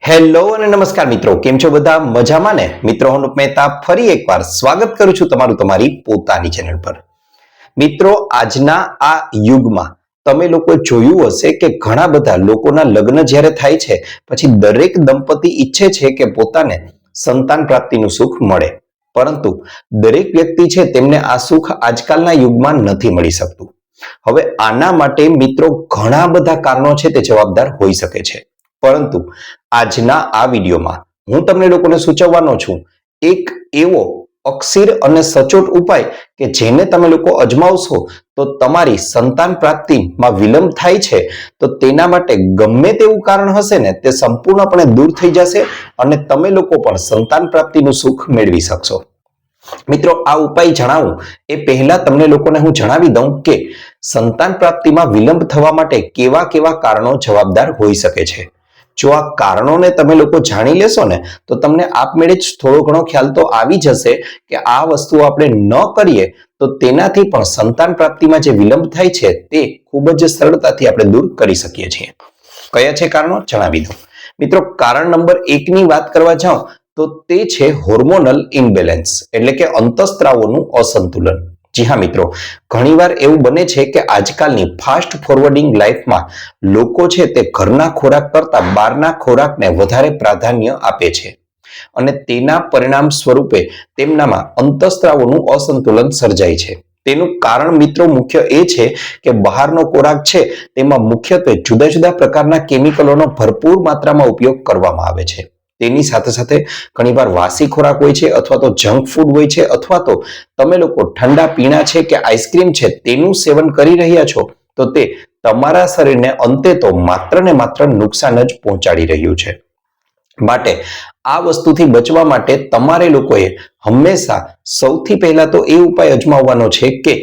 Hello અને નમસ્કાર મિત્રો, કેમ છો બધા? મજામાં ને? મિત્રો, હું મહેતા ફરી એકવાર સ્વાગત કરું છું તમારું તમારી પોતાની ચેનલ પર. મિત્રો, આજના આ યુગમાં તમે લોકો જોયું હશે કે ઘણા બધા લોકોના લગ્ન જ્યારે થાય છે પછી દરેક દંપતી ઈચ્છે છે કે પોતાને સંતાન પ્રાપ્તિનું સુખ મળે, પરંતુ દરેક વ્યક્તિ છે તેમને આ સુખ આજકાલના યુગમાં નથી મળી શકતું. હવે આના માટે મિત્રો ઘણા બધા કારણો છે તે જવાબદાર હોઈ શકે છે, પરંતુ આજના આ વિડીયોમાં હું તમને લોકોને સૂચવવાનો છું એક એવો અક્ષીર અને સચોટ ઉપાય કે જેને તમે લોકો અજમાવશો તો તમારી સંતાન પ્રાપ્તિમાં વિલંબ થાય છે તો તેના માટે ગમે તેવું કારણ હશે ને તે સંપૂર્ણપણે દૂર થઈ જશે અને તમે લોકો પણ સંતાન પ્રાપ્તિનું સુખ મેળવી શકશો. મિત્રો, આ ઉપાય જણાવું એ પહેલા તમને લોકોને હું જણાવી દઉં કે સંતાન પ્રાપ્તિમાં વિલંબ થવા માટે કેવા કેવા કારણો જવાબદાર હોઈ શકે છે. જો આ કારણોને તમે લોકો જાણી લેશો ને તો તમને આપમેળે જ થોડો ઘણો ખ્યાલ તો આવી જશે કે આ વસ્તુ આપણે ન કરીએ તો તેનાથી પણ સંતાન પ્રાપ્તિમાં જે વિલંબ થાય છે તે ખૂબ જ સરળતાથી આપણે દૂર કરી શકીએ છીએ. કયા છે કારણો જણાવી દઉં. મિત્રો, કારણ નંબર 1 ની વાત કરવા જાઉં તો તે છે હોર્મોનલ ઇમ્બેલેન્સ, એટલે કે અંતઃસ્ત્રાવોનું અસંતુલન. જી હા મિત્રો, ઘણીવાર એવું બને છે કે આજકાલની ફાસ્ટ ફોરવર્ડિંગ લાઈફમાં લોકો છે તે ઘરના ખોરાક કરતા બહારના ખોરાકને વધારે પ્રાધાન્ય આપે છે અને તેના પરિણામ સ્વરૂપે તેમનામાં અંતઃસ્ત્રાવોનું અસંતુલન સર્જાય છે. તેનું કારણ મિત્રો મુખ્ય એ છે કે બહારનો ખોરાક છે તેમાં મુખ્યત્વે જુદા જુદા પ્રકારના કેમિકલોનો ભરપૂર માત્રામાં ઉપયોગ કરવામાં આવે છે. તેની સાથે સાથે ઘણીવાર વાસી ખોરાક હોય છે અથવા તો જંક ફૂડ હોય છે અથવા તો તમે લોકો ઠંડા પીણા છે કે આઈસ્ક્રીમ છે તેનું સેવન કરી રહ્યા છો તો તે તમારા શરીરને અંતે તો માત્ર ને માત્ર નુકસાન જ પહોંચાડી રહ્યું છે. માટે આ વસ્તુથી બચવા માટે તમારે લોકોએ હંમેશા સૌથી પહેલા તો એ ઉપાય અજમાવવાનો છે કે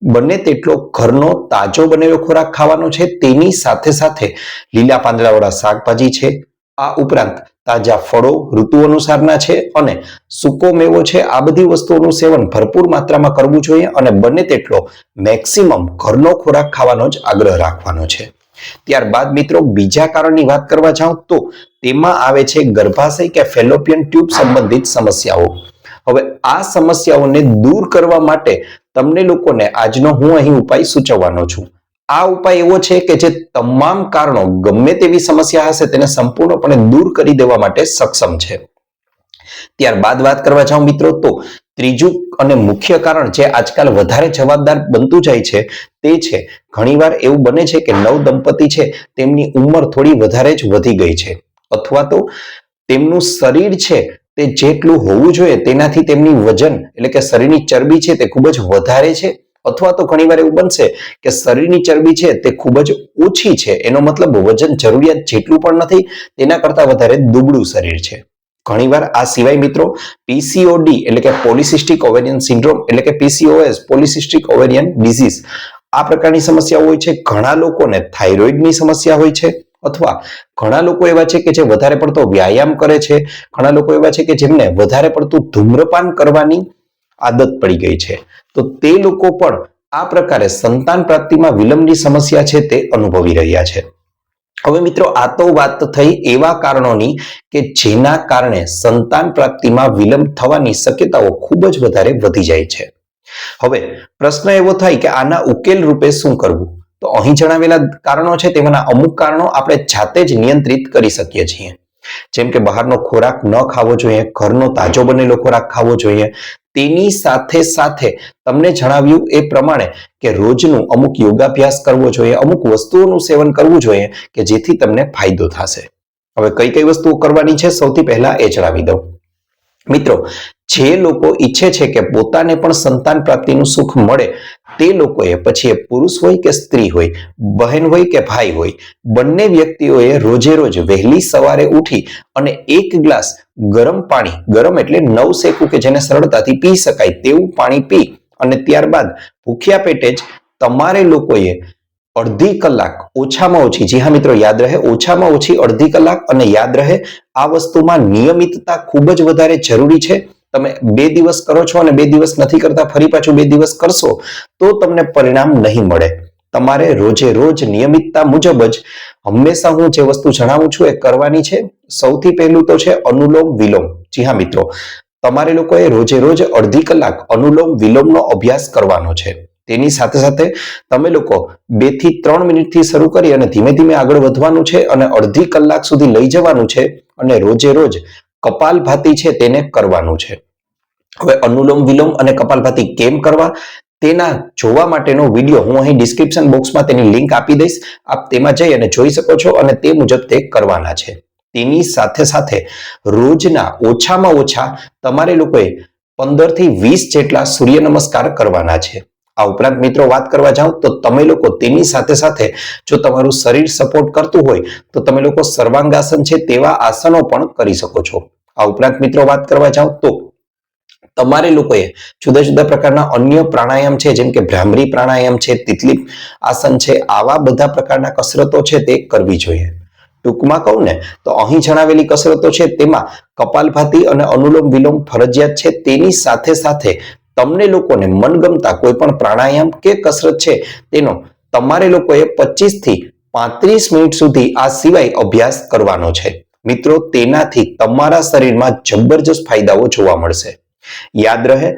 બને તેટલો ઘરનો તાજો બનેલો ખોરાક ખાવાનો છે. તેની સાથે સાથે લીલા પાંદડાવાળા શાકભાજી છે, આ ઉપરાંત તાજા ફળો ઋતુ અનુસારના છે અને સૂકો મેવો છે. આ બધી વસ્તુઓનું સેવન ભરપૂર માત્રામાં કરવું જોઈએ અને બને તેટલો મેક્સિમમ ઘરનો ખોરાક ખાવાનો જ આગ્રહ રાખવાનો છે. ત્યારબાદ મિત્રો બીજા કારણની વાત કરવા જાઉં તો તેમાં આવે છે ગર્ભાશય કે ફેલોપિયન ટ્યુબ સંબંધિત સમસ્યાઓ. હવે આ સમસ્યાઓને દૂર કરવા માટે તમને લોકોને આજનો હું અહીં ઉપાય સૂચવવાનો છું. આ ઉપાય એવો છે કે જે તમામ કારણો ગમે તેવી સમસ્યા હશે તેને સંપૂર્ણપણે દૂર કરી દેવા માટે સક્ષમ છે. ત્યારબાદ વાત કરવા જાઉં મિત્રો તો ત્રીજું અને મુખ્ય કારણ જે આજકાલ વધારે જવાબદાર બનતું જાય છે તે છે ઘણીવાર એવું બને છે કે નવ દંપતી છે તેમની ઉંમર થોડી વધારે જ વધી ગઈ છે અથવા તો તેમનું શરીર છે તે જેટલું હોવું જોઈએ તેનાથી તેમની વજન એટલે કે શરીરની ચરબી છે તે ખૂબ જ વધારે છે અથવા તો ઘણીવાર એવું બનશે કે શરીરની ચરબી છે તે ખૂબ જ ઓછી છે. એનો મતલબ વજન જરૂરિયાત જેટલું પણ નથી, તેના કરતા વધારે દુબળું શરીર છે. ઘણીવાર આ સિવાય મિત્રો પીસીઓડી એટલે કે પોલિસિસ્ટિક ઓવેરિયન સિન્ડ્રોમ એટલે કે પીસીઓએસ પોલિસિસ્ટિક ઓવેરિયન ડિઝીઝ આ પ્રકારની સમસ્યા હોય છે. ઘણા લોકોને થાઇરોઇડની સમસ્યા હોય છે અથવા ઘણા લોકો એવા છે કે જે વધારે પડતો વ્યાયામ કરે છે. ઘણા લોકો એવા છે કે જેમને વધારે પડતું ધૂમ્રપાન કરવાની આદત પડી ગઈ છે. તો તે લોકો પણ આ પ્રકારે સંતાન પ્રાપ્તિમાં વિલંબની સમસ્યા છે તે અનુભવી રહ્યા છે. હવે મિત્રો આ તો વાત થઈ એવા કારણોની કે જેના કારણે સંતાન પ્રાપ્તિમાં વિલંબ થવાની શક્યતાઓ ખૂબ જ વધારે વધી જાય છે. હવે પ્રશ્ન એવો થાય કે આના ઉકેલ રૂપે શું કરવું? તો અહીં જણાવેલા કારણો છે તેમાંના અમુક કારણો આપણે જાતે જ નિયંત્રિત કરી શકીએ છીએ. જેમ કે બહારનો ખોરાક ન ખાવો જોઈએ, ઘરનો તાજો બનેલો ખોરાક ખાવો જોઈએ. તેની સાથે સાથે તમને જણાવ્યું એ પ્રમાણે કે રોજનું અમુક યોગાભ્યાસ કરવો જોઈએ, અમુક વસ્તુઓનું સેવન કરવું જોઈએ કે જેથી તમને ફાયદો થશે. હવે કઈ કઈ વસ્તુઓ કરવાની છે સૌથી પહેલા એ જણાવી દઉં. મિત્રો, જે લોકો ઈચ્છે છે કે પોતાને પણ સંતાન પ્રાપ્તિનું સુખ મળે તે લોકોએ, પછી એ પુરુષ હોય કે સ્ત્રી હોય, બહેન હોય કે ભાઈ હોય, બંને વ્યક્તિઓએ રોજે રોજ વહેલી સવારે ઉઠી અને 1 ગ્લાસ ગરમ પાણી, ગરમ એટલે નવશેકું કે જેને સરળતાથી પી શકાય તેવું પાણી પી અને ત્યારબાદ ભૂખ્યા પેટે જ તમારે લોકોએ અડધી કલાક ઓછામાં ઓછી, જી હા મિત્રો યાદ રહે, ઓછામાં ઓછી અડધી કલાક અને યાદ રહે આ વસ્તુમાં નિયમિતતા ખૂબ જ વધારે જરૂરી છે. તમે 2 દિવસ કરો છો અને 2 દિવસ નથી કરતા ફરી પાછું 2 દિવસ કરશો તો તમને પરિણામ નહીં મળે. તમારે રોજે રોજ નિયમિતતા મુજબ જ હંમેશા હું જે વસ્તુ જણાવું છું એ કરવાની છે. સૌથી પહેલું તો છે અનુલોમ વિલોમ. જી હા મિત્રો, તમારે લોકોએ રોજે રોજ અડધી કલાક અનુલોમ વિલોમનો અભ્યાસ કરવાનો છે. તેની સાથે સાથે તમે લોકો 2 થી 3 મિનિટથી શરૂ કરી અને ધીમે ધીમે આગળ વધવાનું છે અને અડધી કલાક સુધી લઈ જવાનું છે અને રોજે રોજ કપાલભાતિ છે તેને કરવાનું છે. હવે અનુલોમ વિલોમ અને કપાલભાતિ કેમ કરવા તેના જોવા માટેનો વિડીયો હું અહીં ડિસ્ક્રિપ્શન બોક્સમાં તેની લિંક આપી દઈશ. આપ તેમાં જઈ અને જોઈ શકો છો અને તે મુજબ તે કરવાના છે. તેની સાથે સાથે રોજના ઓછામાં ઓછા તમારે લોકોએ 15 થી 20 જેટલા સૂર્ય નમસ્કાર કરવાના છે. આ ઉપરાંત મિત્રો વાત કરવા જાઉં તો તમે લોકો તેની સાથે સાથે જો તમારું શરીર સપોર્ટ કરતું હોય તો તમે લોકો સર્વાંગાસન છે તેવા આસનો પણ કરી શકો છો. આ ઉપરાંત મિત્રો વાત કરવા જાઉં તો તમારે લોકોએ જુદા જુદા પ્રકારના અન્ય પ્રાણાયામ છે, જેમ કે ભ્રામરી પ્રાણાયામ છે, તિતલી આસન છે, આવા બધા પ્રકારના કસરતો છે તે કરવી જોઈએ. ટૂંકમાં કહું ને તો અહીં જણાવેલી કસરતો છે તેમાં કપાલભાતિ અને અનુલોમ વિલોમ ફરજિયાત છે. તેની સાથે સાથે તમને લોકોને મનગમતા કોઈ પણ પ્રાણાયામ કે કસરત છે તેનો તમારે લોકોએ 25 થી 35 મિનિટ સુધી આ સિવાય અભ્યાસ કરવાનો છે. મિત્રો, તેનાથી તમારા શરીરમાં જબરજસ્ત ફાયદાઓ જોવા મળશે. યાદ રહે,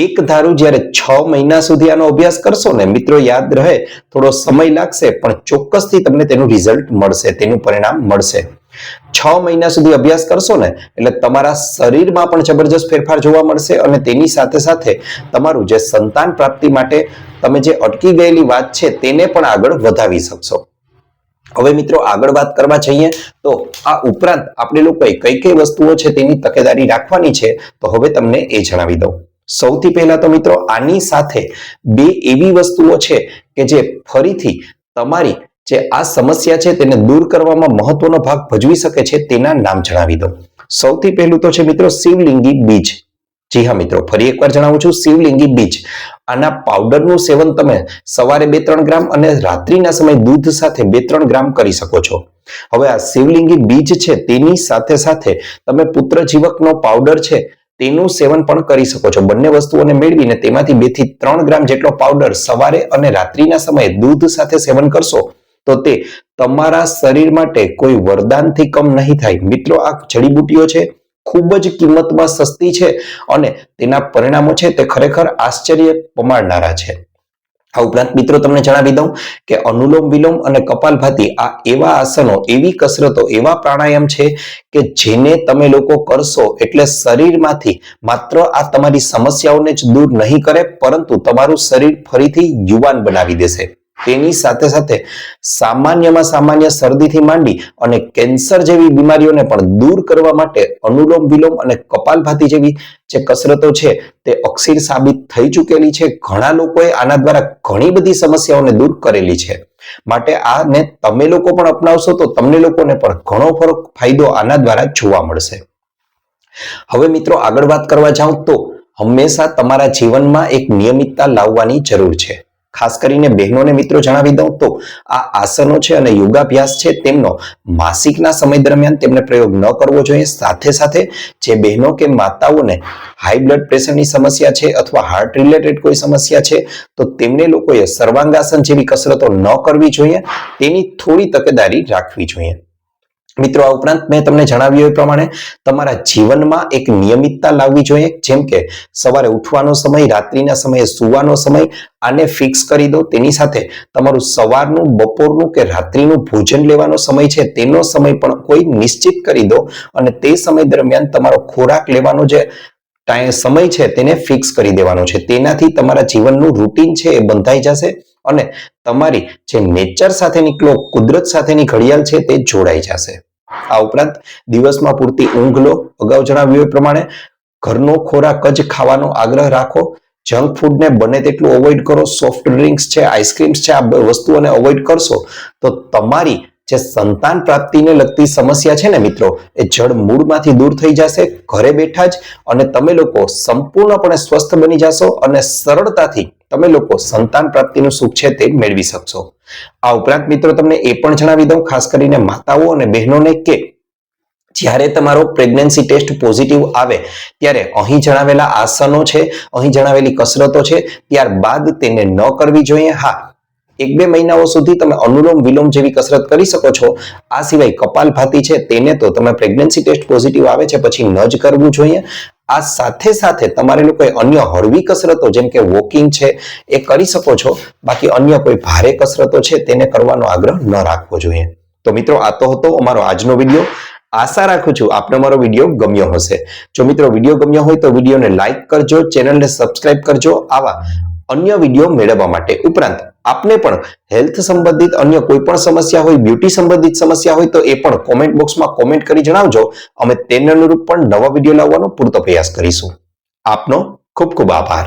એક ધારું જ્યારે 6 મહિના સુધી આનો અભ્યાસ કરશો ને મિત્રો, યાદ રહે થોડો સમય લાગશે પણ ચોક્કસથી તમને તેનું રિઝલ્ટ મળશે, તેનું પરિણામ મળશે. 6 મહિના સુધી અભ્યાસ કરશો ને એટલે તમારા શરીરમાં પણ જબરજસ્ત ફેરફાર જોવા મળશે અને તેની સાથે સાથે તમારું જે સંતાન પ્રાપ્તિ માટે તમે જે અટકી ગયેલી વાત છે તેને પણ આગળ વધાવી શકશો. હવે મિત્રો આગળ વાત કરવા જઈએ તો આ ઉપરાંત આપણે લોકોએ કઈ કઈ વસ્તુઓ છે તેની તકેદારી રાખવાની છે તો હવે તમને એ જણાવી દઉં. સૌથી પહેલા તો મિત્રો આની સાથે 2 એવી વસ્તુઓ છે કે જે ફરીથી તમારી જે આ સમસ્યા છે તેને દૂર કરવામાં મહત્વનો ભાગ ભજવી શકે છે તેના નામ જણાવી દઉં. સૌથી પહેલું તો છે મિત્રો શિવલિંગી બીજ. જી હા મિત્રો, ફરી એકવાર જણાવું છું, શિવલિંગી બીજ. આના પાવડરનું સેવન તમે સવારે 2-3 ગ્રામ અને રાત્રિના સમયે દૂધ સાથે 2-3 ગ્રામ કરી શકો છો. હવે આ શિવલિંગી બીજ છે તેની સાથે સાથે તમે પુત્ર જીવકનો પાવડર છે તેનું સેવન પણ કરી શકો છો. બંને વસ્તુઓને મેળવીને તેમાંથી 2 થી 3 ગ્રામ જેટલો પાવડર સવારે અને રાત્રિના સમયે દૂધ સાથે સેવન કરશો તો તે તમારા શરીર માટે કોઈ વરદાનથી કમ નહીં થાય. મિત્રો, આ જડીબુટ્ટીઓ છે ખૂબ જ કિંમતમાં સસ્તી છે અને તેના પરિણામો છે તે ખરેખર આશ્ચર્ય પમાડનારા છે. આ ઉપરાંત મિત્રો તમને જણાવી દઉં કે અનુલોમ વિલોમ અને કપાલભાતિ આ એવા આસનો, એવી કસરતો, એવા પ્રાણાયામ છે કે જેને તમે લોકો કરશો એટલે શરીરમાંથી માત્ર આ તમારી સમસ્યાઓને જ દૂર નહીં કરે પરંતુ તમારું શરીર ફરીથી યુવાન બનાવી દેશે. તેની સાથે સાથે સામાન્યમાં સામાન્ય શરદીથી માંડી અને કેન્સર જેવી બીમારીઓને પણ દૂર કરવા માટે અનુલોમ વિલોમ અને કપાલભાતિ જેવી જે કસરતો છે તે અક્ષીર સાબિત થઈ ચૂકેલી છે. ઘણા લોકોએ આના દ્વારા ઘણી બધી સમસ્યાઓને દૂર કરેલી છે. માટે આને તમે લોકો પણ અપનાવશો તો તમને લોકોને પણ ઘણો ફાયદો આના દ્વારા જોવા મળશે. હવે મિત્રો આગળ વાત કરવા જાઉં તો હંમેશા તમારા જીવનમાં એક નિયમિતતા લાવવાની જરૂર છે. ખાસ કરીને બહેનોને મિત્રો જણાવી દઉં તો આ આસનો છે અને યોગાભ્યાસ છે તેમનો માસિકના સમય દરમિયાન તેમને પ્રયોગ ન કરવો જોઈએ. સાથે સાથે જે બહેનો કે માતાઓને હાઈ બ્લડ પ્રેશરની સમસ્યા છે અથવા હાર્ટ રિલેટેડ કોઈ સમસ્યા છે તો તેમને લોકોએ સર્વાંગાસન જેવી કસરતો ન કરવી જોઈએ. તેની થોડી તકેદારી રાખવી જોઈએ. મિત્રો, આ ઉપરાંત મેં તમને જણાવ્યું એ પ્રમાણે તમારા જીવનમાં એક નિયમિતતા લાવવી જોઈએ. જેમ કે સવારે ઉઠવાનો સમય, રાત્રિના સમયે સુવાનો સમય, આને ફિક્સ કરી દો. તેની સાથે તમારું સવારનું, બપોરનું કે રાત્રિનું ભોજન લેવાનો સમય છે તેનો સમય પણ કોઈ નિશ્ચિત કરી દો અને તે સમય દરમિયાન તમારો ખોરાક લેવાનો જે સમય છે તેને ફિક્સ કરી દેવાનો છે. તેનાથી તમારા જીવનનું રૂટીન છે એ બંધાઈ જશે અને તમારી જે નેચર સાથેની ક્લોક, કુદરત સાથેની ઘડિયાળ છે તે જોડાઈ જશે. આ ઉપરાંત દિવસમાં પૂરતી ઊંઘ લો. અગાઉ જણાવ્યું એ પ્રમાણે ઘરનો ખોરાક જ ખાવાનો આગ્રહ રાખો. જંક ફૂડને બને તેટલું અવોઇડ કરો. સોફ્ટ ડ્રિંક્સ છે, આઈસ્ક્રીમ્સ છે, આ વસ્તુઓને અવોઇડ કરશો તો તમારી જે સંતાન પ્રાપ્તિને લગતી સમસ્યા છે ને મિત્રો, એ જડ મૂળમાંથી દૂર થઈ જશે ઘરે બેઠા જ અને તમે લોકો સંપૂર્ણપણે સ્વસ્થ બની જશો અને સરળતાથી તમે લોકો સંતાન પ્રાપ્તિનું સુખ છે તે મેળવી શકશો. આ ઉપરાંત મિત્રો તમને એ પણ જણાવી દઉં, ખાસ કરીને માતાઓ અને બહેનોને કે જ્યારે તમારો પ્રેગ્નન્સી ટેસ્ટ પોઝિટિવ આવે ત્યારે અહીં જણાવેલા આસનો છે, અહીં જણાવેલી કસરતો છે ત્યારબાદ તેને ન કરવી જોઈએ. હા, 1-2 મહિનાઓ સુધી તમે અનુલોમ વિલોમ જેવી કસરત કરી શકો છો. આ સિવાય કપાલભાતી છે તેને તો તમે પ્રેગ્નન્સી ટેસ્ટ પોઝિટિવ આવે છે પછી ન જ કરવું જોઈએ. આ સાથે સાથે તમારે લોકોએ અન્ય હળવી કસરતો જેમ કે વોકિંગ છે એ કરી શકો છો. બાકી અન્ય કોઈ ભારે કસરતો છે તેને કરવાનો આગ્રહ ન રાખવો જોઈએ. તો મિત્રો આ તો હતો અમારો આજનો વિડીયો. આશા રાખું છું આપને અમારો વિડીયો ગમ્યો હશે. જો મિત્રો વિડીયો ગમ્યો હોય તો વિડીયોને લાઈક કરજો, ચેનલને સબસ્ક્રાઇબ કરજો આવા અન્ય વિડીયો મેળવવા માટે. ઉપરાંત આપને પણ હેલ્થ સંબંધિત અન્ય કોઈ પણ સમસ્યા હોય, બ્યુટી સંબંધિત સમસ્યા હોય તો એ પણ કોમેન્ટ બોક્સમાં કોમેન્ટ કરી જણાવજો. અમે તેને અનુરૂપ પણ નવા વિડીયો લાવવાનો પૂરતો પ્રયાસ કરીશું. આપનો ખૂબ ખૂબ આભાર.